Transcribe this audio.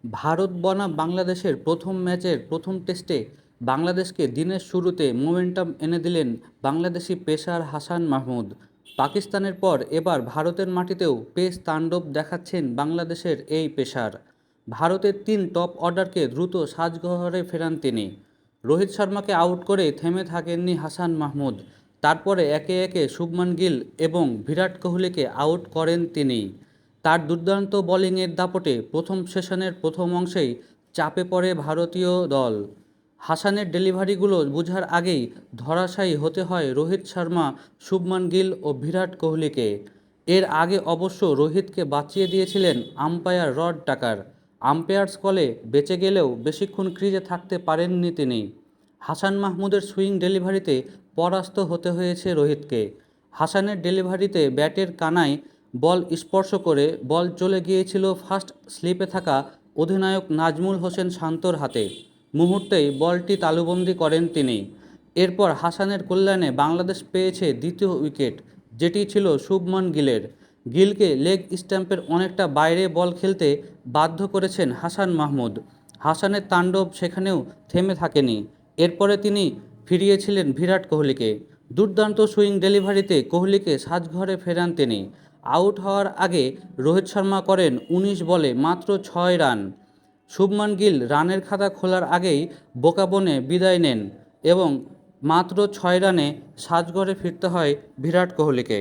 ভারত বনাম বাংলাদেশের প্রথম ম্যাচের প্রথম টেস্টে বাংলাদেশকে দিনের শুরুতে মোমেন্টাম এনে দিলেন বাংলাদেশি পেসার হাসান মাহমুদ। পাকিস্তানের পর এবার ভারতের মাটিতেও পেস তাণ্ডব দেখাচ্ছেন বাংলাদেশের এই পেসার। ভারতের 3 টপ অর্ডারকে দ্রুত সাজঘরে ফেরান তিনি। রোহিত শর্মাকে আউট করে থেমে থাকেননি হাসান মাহমুদ। তারপরে একে একে শুভমান গিল এবং বিরাট কোহলিকে আউট করেন তিনি। তার দুর্দান্ত বোলিংয়ের দাপটে প্রথম সেশনের প্রথম অংশেই চাপে পড়ে ভারতীয় দল। হাসানের ডেলিভারিগুলো বোঝার আগেই ধরাশায়ী হতে হয় রোহিত শর্মা, শুভমান গিল ও বিরাট কোহলিকে। এর আগে অবশ্য রোহিতকে বাঁচিয়ে দিয়েছিলেন আম্পায়ার রড টাকার। আম্পায়ার্স কলে বেঁচে গেলেও বেশিক্ষণ ক্রিজে থাকতে পারেননি তিনি। হাসান মাহমুদের সুইং ডেলিভারিতে পরাস্ত হতে হয়েছে রোহিতকে। হাসানের ডেলিভারিতে ব্যাটের কানায় বল স্পর্শ করে বল চলে গিয়েছিল ফার্স্ট স্লিপে থাকা অধিনায়ক নাজমুল হোসেন শান্তর হাতে। মুহূর্তেই বলটি তালুবন্দি করেন তিনি। এরপর হাসানের কল্যাণে বাংলাদেশ পেয়েছে দ্বিতীয় উইকেট, যেটি ছিল শুভমান গিলের। গিলকে লেগ স্ট্যাম্পের অনেকটা বাইরে বল খেলতে বাধ্য করেছেন হাসান মাহমুদ। হাসানের তাণ্ডব সেখানেও থেমে থাকেনি। এরপরে তিনি ফিরিয়েছিলেন বিরাট কোহলিকে। দুর্দান্ত সুইং ডেলিভারিতে কোহলিকে সাজঘরে ফেরান তিনি। আউট হওয়ার আগে রোহিত শর্মা করেন ১৯ বলে মাত্র ৬ রান। শুভমান গিল রানের খাতা খোলার আগেই বোকাবনে বিদায় নেন এবং মাত্র ৬ রানে সাজঘরে ফিরতে হয় বিরাট কোহলিকে।